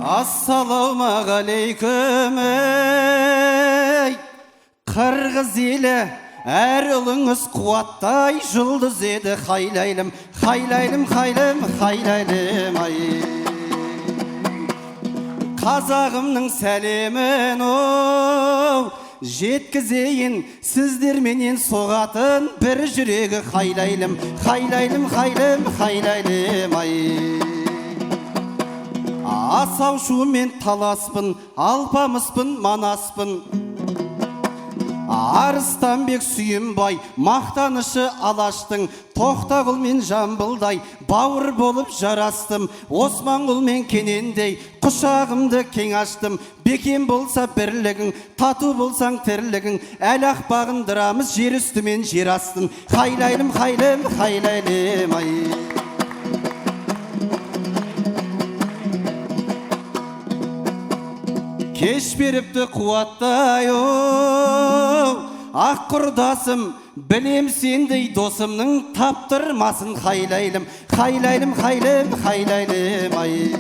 Assalamualaikum ey Qırğız eli Әр ұлыңыз қуаттай жұлдыз еді Хайлайлым, хайлайлым, хайлым, хайлайлым ай Қазағымның сәлемін оу жеткізейін сіздерменен соғатын бір жүрегі Хайлайлым, хайлайлым, хайлым, хайлайлым ай Асау шумен таласпын, алпамыспын, манаспын Арыстанбек Сүйімбай, мақтанышы Алаштың, Тоқтағұл мен Жамбылдай, бауыр болып жарастым, Османғұл мен Кенендей, құшағымды кең аштым, бекем болса бірлігің, тату болсаң тірлігің, әл ақпағындырамыз жер үсті мен жер астын, хайлайлым, хайлым, хайлайлым ай. Кеш беріпті қуаттай ақ құрдасым білем сендей досымның таптырмасын хайлайлым, хайлайлым, хайлым, хайлайлым ай.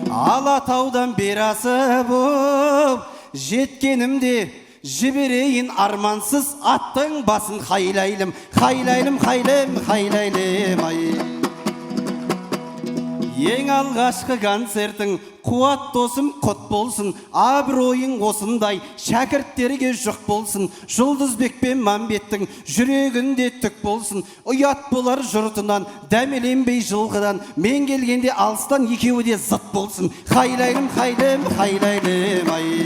Алатаудан берасы боп жеткенімде жіберейін армансыз аттың басын хайлайлым, хайлайлым, хайлым, хайлайлым ай. Ең алғашқы концертің қуат досым құт болсын, абыройың осындай шәкірттерге жүк болсын, Жұлдызбек пен Мамбеттің жүрегінде түк болсын, ұят болар жұртынан, дәмеленбей жылғыдан, мен келгенде алыстан екеуі де зыт болсын, хайлайлым, хайлым, хайлайлым ай.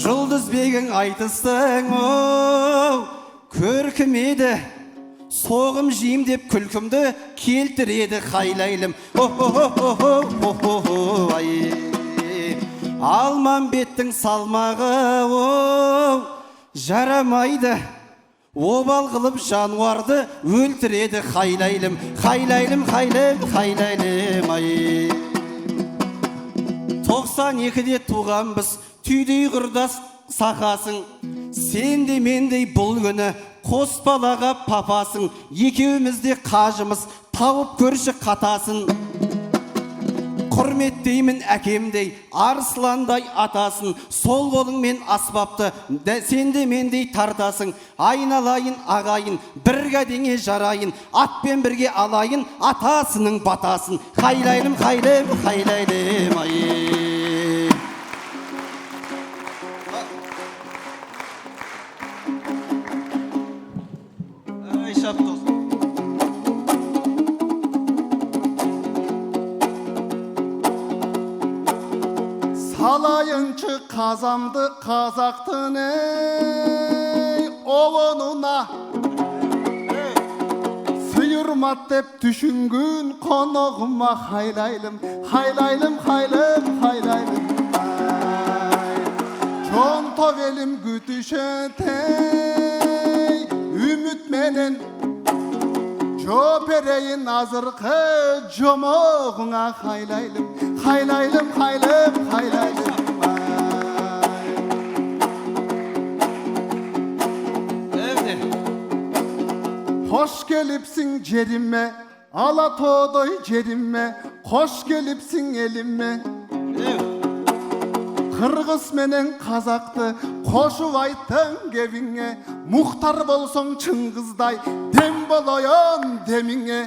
Жұлдызбегің айтыстың көркім еді, соғым жейм деп күлкімді келтіреді хайлайлым, ай. Алманбеттің салмағы жарамайды, обал қылып жануарды өлтіреді хайлайлым, хайлайлым, хайлым, хайлайлым ай. 92-де туғанбыз, түйдей құрдас сақасың, сен де мендей бұл күні қос балаға папасың, екеумізде қажымыз, тауып көрші қатасын. Құрметтеймін әкемдей, арсландай атасын, сол қолыңмен аспапты, сен де мендей тартасың. Айналайын ағайын, бірге деңе жарайын, атпен бірге алайын, атасының батасын. Хайлайлым, хайлым, хайлайлым ай. Салайыншы қазамды қазақтың овонуна сүйірмат деп түшінгін қонағыма хайлайлым, хайлайлым, хайлым, хайлайлым Чонтоқ елім күтішетей үміт менен Жөперейін азырқы жомоғыңа хайлайлым, хайлайлым, хайлым, хайлайлым Хош келіпсің жеріме, Алатоодой жеріме, Хош келіпсің еліме Қырғыз менен қазақты қошып айттың кебіңе Мұхтар болсоң Чыңғыздай дем болойын деміңе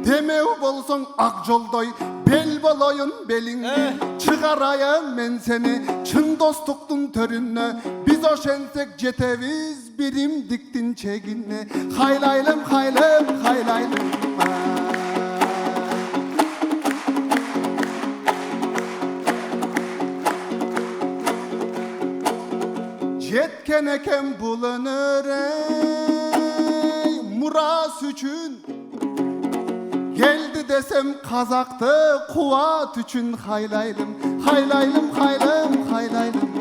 Демеу болсоң ақ жолдой бел болойын беліңе Чығарайын мен сені чын достықтың төріне Біз ошентсек жетебіз биримдиктин чегине Хайлайлым, хайлым, хайлайлым Жеткен екен бұл өнерей мұрас үшін Келді десем қазақты қуат үшін Хайлайлым, хайлайлым, хайлым, хайлайлым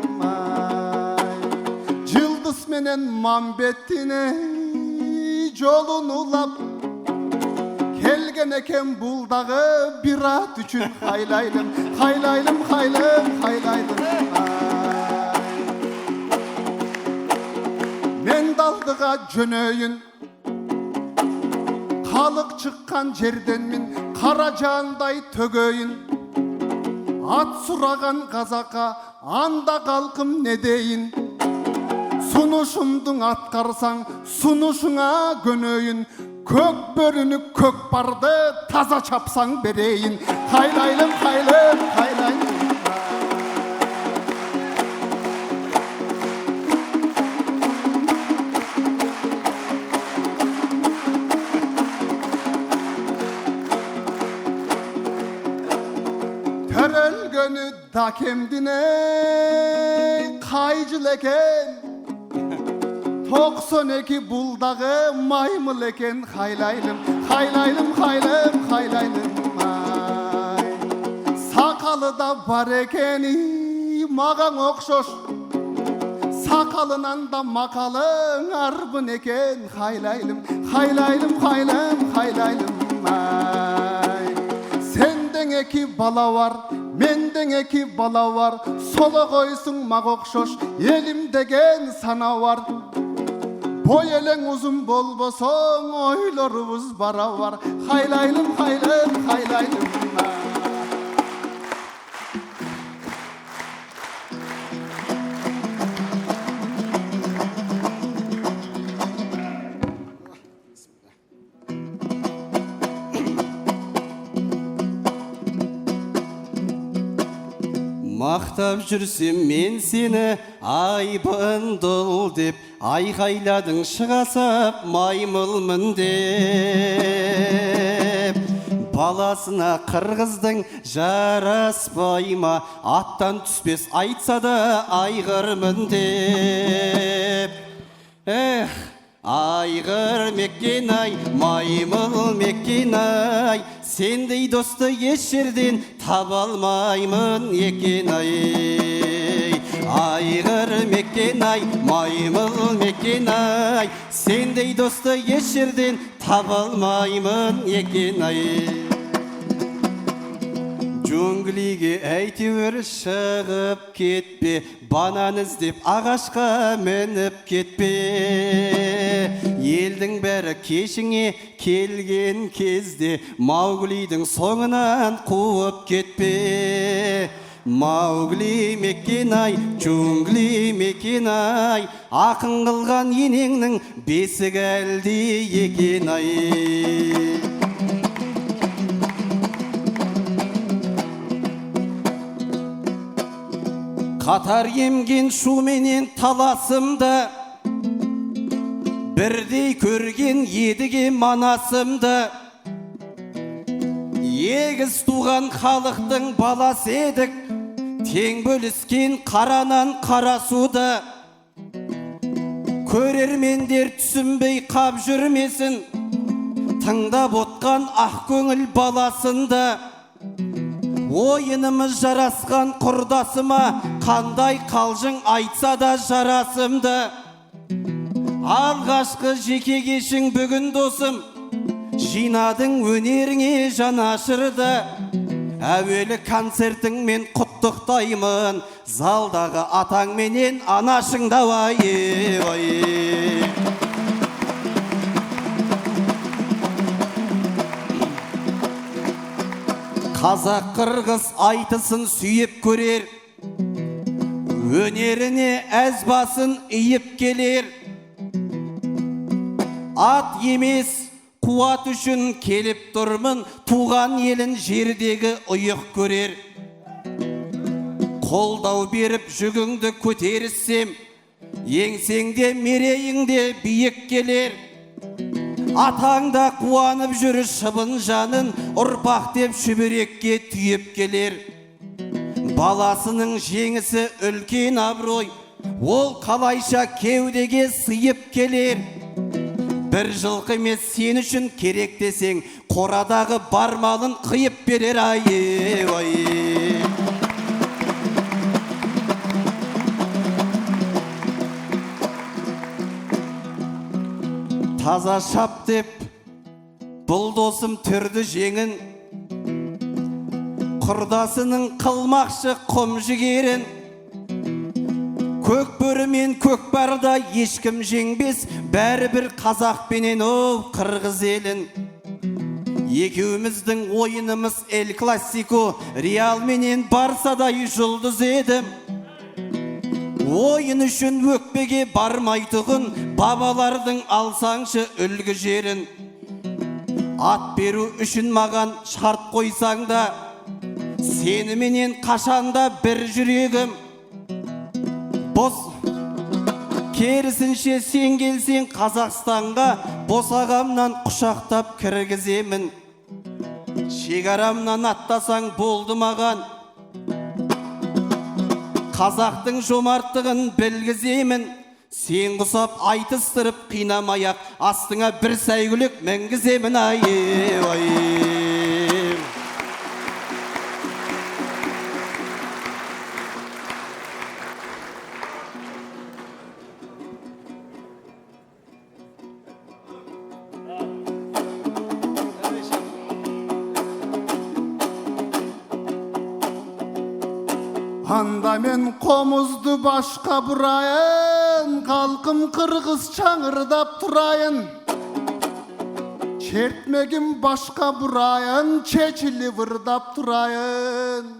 Жылдыз менен Мамбеттіне жолын улап Келген екен бұл дағы бір ат үшін Хайлайлым, хайлайлым, хайлым, хайлайлым Мен далдыға жөнөйін халық шыққан жерден мен қаражандай төгейін. Ат сұраған қазаққа анда қалқым не дейін. Сунушымдың атқарсаң сунушыңа көнейін. Көк бөріні көк барды таза чапсаң берейін. Қайлайлым, қайлым, қайлайлым. Törölgönü da kendine kaycıl eken. 92 buldağı maymıl eken. Haylaylım, haylaylım, haylım, haylaylım ay. Sakalı da var ekeni mağan okşoş. Sakalından da makalın arbın eken. Haylaylım, haylaylım, haylım, haylaylım ay. Senden eki bala var, menden eki bala var. Sola koysun mağ okşoş, elim degen sana var. Boy elin uzun bol boson, oylarımız bara var. Haylaylım, haylım, haylaylım. Мақтап жүрсем мен сені айбындыл деп, айқайладың шығасап маймылмын деп. Баласына қырғыздың жараспай ма, аттан түспес айтса да айғырмын деп. Айғыр меккен-ай, маймыл меккен-ай, сендей досты еш жерден таба алмаймын екен-ай. Айғыр меккен-ай, маймыл меккен-ай, сендей досты еш жерден таба алмаймын екен-ай. Джунглиге әйтеуір шығып кетпе, банан іздеп ағашқа мініп кетпе. Елдің бәрі кешіңе келген кезде Мауглидің соңынан қуып кетпе. Маугли меккен-ай, джунгли меккен-ай, ақын қылған енеңнің бесігі әлде екен-ай. Қатар емген шуменен таласымды, бірдей көрген едіге манасымды. Егіз туған халықтың баласы едік, тең бөліскен қаранан қара суды. Көрермендер түсінбей қап жүрмесін, тыңдап отқан ақ көңіл баласынды. Ойынымыз жарасқан құрдасыма, қандай қалжың айтса да жарасымды. Алғашқы жеке кешің бүгін досым, жинадың өнеріңе жанашырды. Әуелі концертіңмен құттықтаймын, залдағы атаң менен анашыңда ой. Қазақ қырғыз айтысын сүйіп көрер, өнеріне әз басын иіп келер. Ат емес қуат үшін келіп тұрмын, туған елін жердегі ұйық көрер. Қолдау беріп жүгіңді көтерсем, еңсеңде мерейіңде биік келер. Атаңда қуанып жүрі шыбын жанын, ұрпақ деп шүберекке түйіп келер. Баласының жеңісі үлкен абырой, ол қалайша кеудеге сыйып келер. Бір жылқы емес сен үшін керек десең, қорадағы бар малын қиып берер ай. Таза шап деп бұл досым түрді жеңін, құрдасының қылмақшы құм жігерін. Көк бөрі мен көк барда ешкім жеңбес, бәрі бір қазақ пенен қырғыз елін. Екеуміздің ойынымыз Эл Классико, Реал менен Барсадай жұлдыз едім. Ойын үшін өкпеге бармайтұғын, бабалардың алсаңшы үлгі жерін. Ат беру үшін маған шарт қойсаң да, сені менен қашанда бір жүрегім. Керісінше сен келсең Қазақстанға, босағамнан құшақтап кіргіземін. Шекарамнан аттасаң болды маған, қазақтың жомарттығын білгіземін. Сен құсап айтыстырып қинамаяқ, астыңа бір сәйгүлік мінгіземін. Анда мен қомызды башқа бұрайын, қалқым қырғыз чаңырдап тұрайын. Чертмегім башқа бұрайын, чечілі вырдап тұрайын.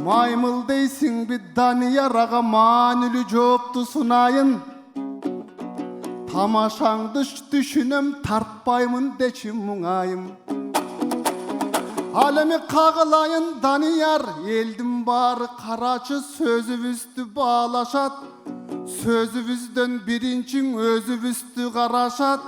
Маймыл дейсің бі Данияр аға, манүлі жоопты сунайын. Тамашаңды түшінім, тартпаймын дечі мұңайым. Алеме қағылайын Данияр, елдің бары қарачы, сөзівізді балашат. Сөзівізден біріншің өзівізді қарашат.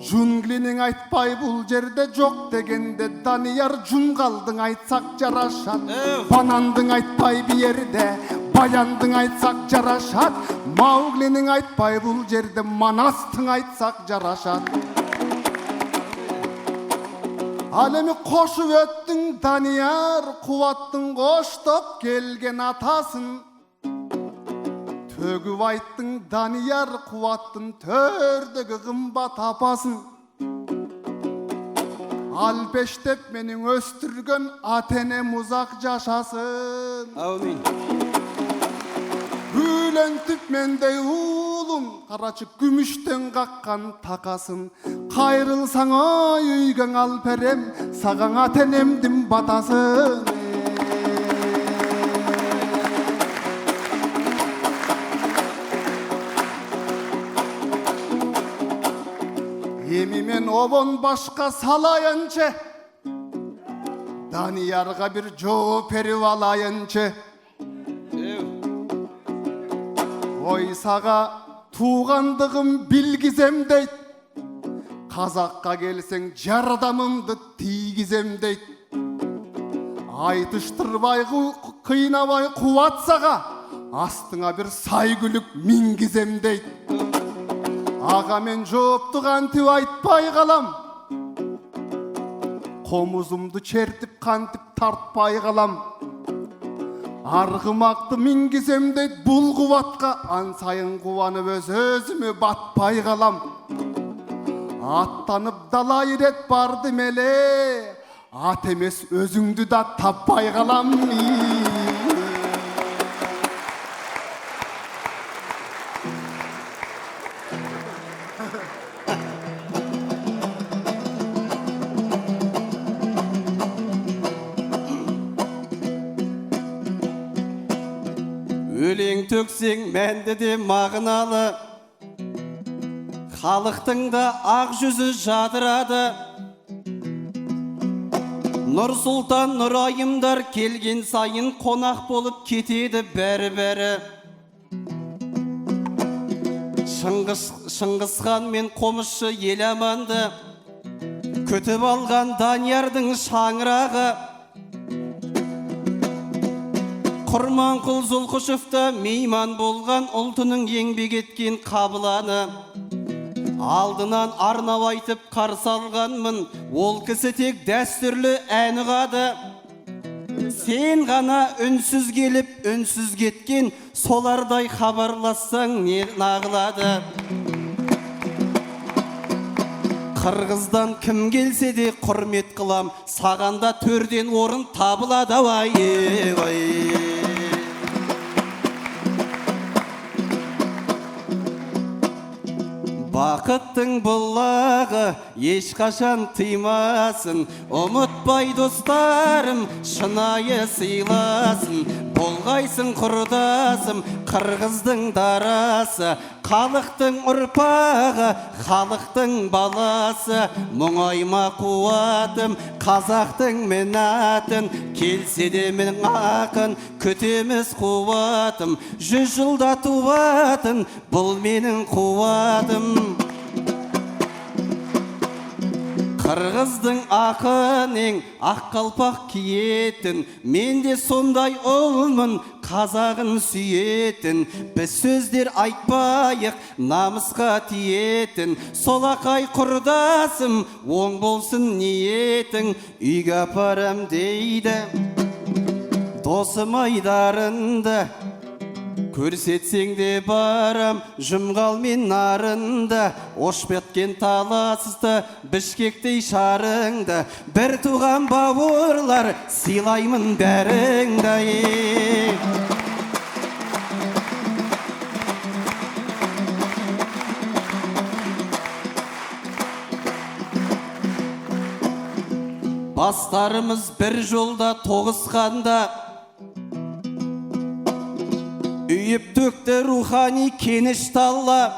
Джунглінің айтпай бұл жерде жоқ дегенде, Данияр джунгалдың айтсақ жарашат. Банандың айтпай биерде, баяндың айтсақ жарашат. Мауглінің айтпай бұл жерде, Манастың айтсақ жарашат. Алемі қошып өттің Данияр, қуаттың қоштап келген атасын. Төгіп айттың Данияр, қуаттың төрдегі қымбат апасын. Алпештеп менің өстірген атенем ұзақ жашасын. Аумин. Үйлентіп мендей ұлым, қарачы күміштен қаққан тақасын. Қайрылсаң ой үйген алперем, саған атенемдің батасын. Еми мен обон башқа салайынчы, Даниярға бір жооп беріп алайынчы. Ой саға туғандығым білгізем дейт, Қазаққа келсең жардамымды тигізем дейт. Айтыштырбай қиынабай қуат саға, астыңа бір сайгүлік мингізем дейт. Аға мен жооптық антып айтпай қалам, қомызымды чертіп қантып тартпай қалам. Арғымақты мингізем дейт бұл қуатқа, ансайын қуанып өз-өзіме батпай қалам. Аттанып дала ирет барды меле, ат емес өзіңді да таппай қалам. Өлең төксең мәнді де мағыналы, халықтың да ақ жүзі жадырады. Нұр сұлтан нұрайымдар келген сайын қонақ болып кетеді бәрі-бәрі. Шыңғысхан мен қомысшы ел аманды, күтіп алған Даниярдың шаңырағы. Құрманқұл Зұлқышевті мейман болған ұлтының еңбек еткен қабыланы. Алдынан арнау айтып қарсы алғанмын, ол кісі тек дәстүрлі ән ұғады. Сен ғана үнсіз келіп, үнсіз кеткен, солардай хабарлассаң не нағылады. Қырғыздан кім келсе де құрмет қылам, сағанда төрден орын табылады. Бақытты Қырғыздың бұлағы ешқашан тыймасын, ұмытпай достарым шынайы сыйласын. Болғайсың құрдасым қырғыздың дарасы, халықтың ұрпағы, халықтың баласы. Мұңайма қуатым қазақтың мінатын, келсе де мен ақын күтеміз қуатым. 100 жылда туатын бұл менің қуатым. Қырғыздың ақын ең ақ қалпақ киетін, мен де сондай ұлмын қазағын сүйетін. Біз сөздер айтпайық намысқа тиетін, солақай құрдасым оң болсын ниетің. Үйге апарам дейді досым айдарынды, көрсетсең де барам жұмғал мен нарынды. Ош беткен таласызды Бішкектей шарыңды, бір туған бауырлар сыйлаймын бәріңді. Бастарымыз бір жолда тоғысқанда, үйіп төкті рухани кеніш талла.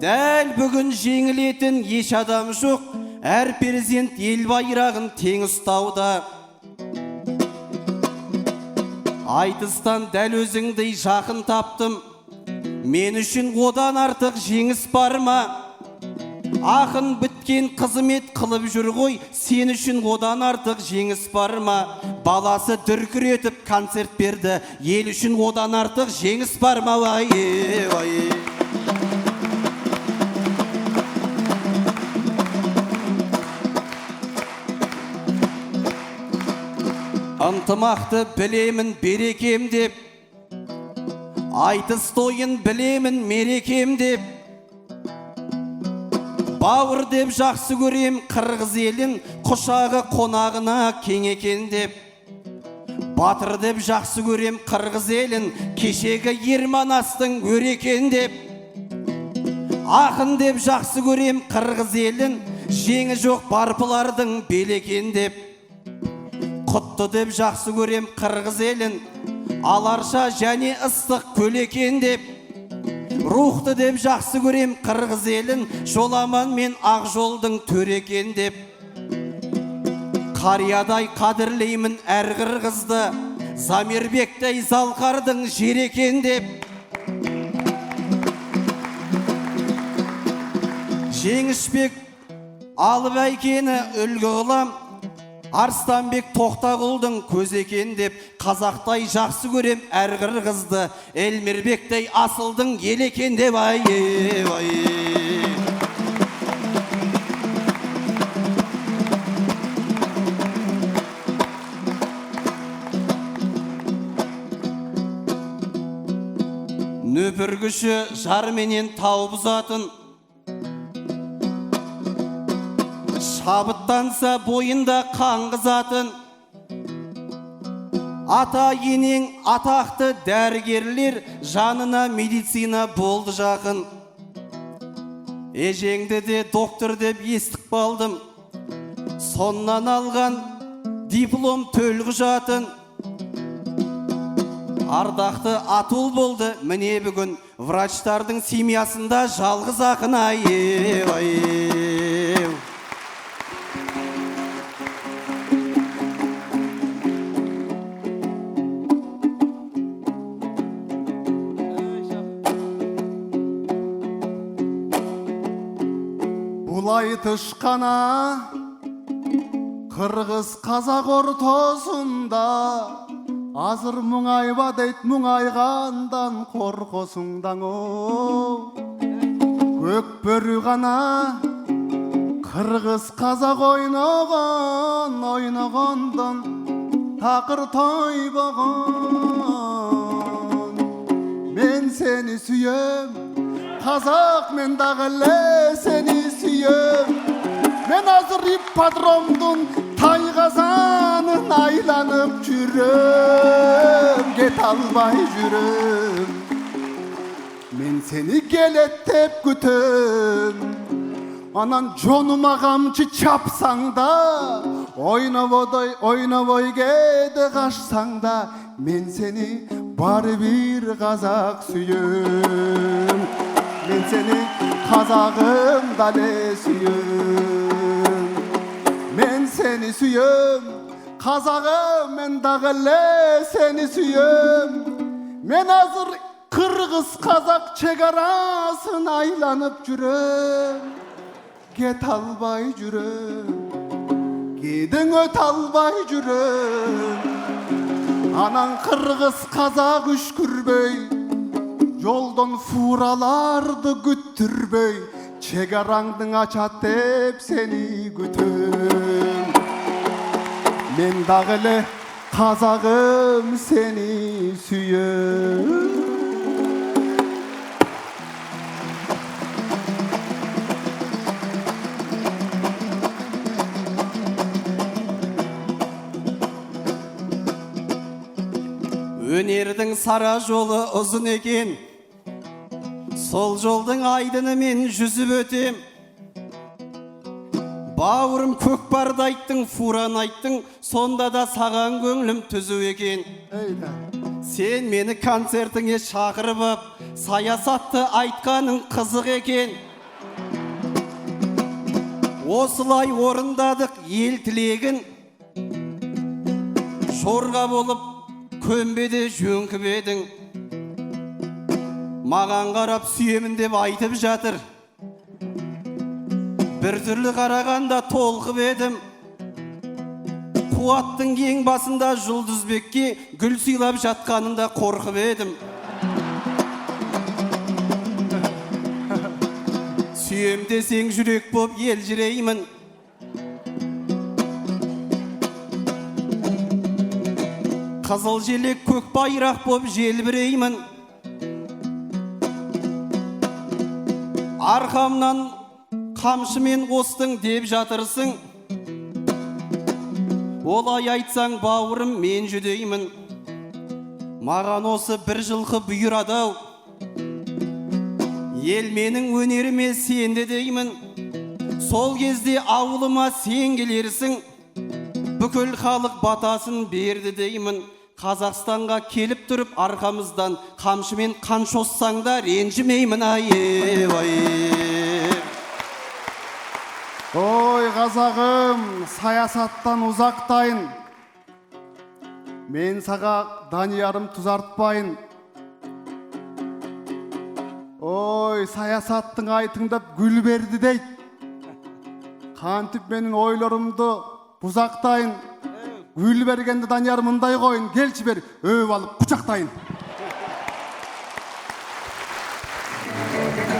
Дәл бүгін жеңілетін еш адам жоқ, әр перзент ел байрағын тең ұстауда. Айтыстан дәл өзіңдей жақын таптым, мен үшін одан артық жеңіс бар ма? Ақын біткен қызмет қылып жүр ғой, сен үшін одан артық жеңіс бар ма? Баласы дүркіретіп концерт берді, ел үшін одан артық жеңіс бар ма? Ынтымақты білемін берекем деп, айтыс тойын білемін мерекем деп, бауыр деп жақсы көрем қырғыз елін, құшағы қонағына кең екен деп. Батыр деп жақсы көрем қырғыз елін, кешегі Ерманастың өрекен деп. Ақын деп жақсы көрем қырғыз елін, жеңі жоқ барпылардың белекен деп. Құтты деп жақсы көрем қырғыз елін, аларша және ыстық көлекен деп. Рухты деп жақсы көрем қырғыз елін, жоламан мен ақ жолдың төрекен деп. Қариядай қадірлеймін әр қырғызды, Замирбектей залқардың жерекен деп. Жеңішбек алып әйкені үлгі қылам, Арыстанбек Тоқтағұлдың көзі екен деп. Қазақтай жақсы көрем әр қырғызды, Элмирбектей асылдың ел екен деп. Нөпіргіші жарменен тау бұзатын, шабыттанса бойында қан қызатын. Ата енең атақты дәрігерлер, жанына медицина болды жақын. Ежеңді де доктор деп естік балдым, соннан алған диплом төл құжатын. Ардақты атул болды міне бүгін, врачтардың семьясында жалғыз ақын. Бұлай тышқана қырғыз қазақ ортасында, азыр мұңайба дейт мұңайғандан қорқосыңдан. Көк бөрі ғана қырғыз қазақ ойнағандан тақыр тойбаған. Мен сені сүйем, қазақ мен дағылы сені сүйем. Мен азыр ипподромдың тайғазанын айланып жүрем, кет албай жүрем. мен сени келеттеп күтөм. Анан жонума камчы чапсаң да, ойнобой кеде качсаң да, мен сени бары бир казак сүйөм. Мен сени казагым дале сүйөм. Мен сени сүйөм, казагым, мен дагы эле сени сүйөм. Мен азыр кыргыз казак чегарасын айланып жүрөм. Кет албай жүрөм, кедең өт албай жүрөм. Анан кыргыз казак үшкүрбөй, жолдон фураларды күттүрбөй, чегараңдың ачат деп сени күтөм. Мен дагы эле казагым сени сүйөм. Өнердің сара жолы ұзын екен, сол жолдың айдыны мен жүзіп өтем. Бауырым көкпарды айттың, фуран айттың, сонда да саған көңлім түзу екен. Сен мені концертіңе шақырып ап, саясатты айтқаның қызық екен. Осылай орындадық ел тілегін, жорға болып көмбеде жөңкіп едің. Маған қарап сүйемін деп айтып жатыр. Бір түрлі қарағанда толқып едім. Қуаттың ең басында Жұлдызбекке гүл сыйлап жатқанында қорқып едім. Сүйем десең жүрек боп елжіреймін. Қызыл желек көк байрақ боп желбіреймін. Арқамнан қамшымен қостың деп жатырсың. Олай айтсаң бауырым мен жүдеймін. Маған осы бір жылқы бұйырадау. Ел менің өнеріме сенді деймін. Сол кезде ауылыма сен келерсің. Бүкіл халық батасын берді деймін. Қазақстанға келіп тұрып арқамыздан қамшымен қан шоссаң да ренжімеймін ай. Ой қазағым, саясаттан ұзақтайын. Мен саға Даниярым тұзартпайын. Ой саясаттың айтыңдап гүл берді дейді. Қантып менің ойларымды бұзақтайын. Гүл бергенде Данияр мындай қойын, келші бер, өп алып құшақтайын.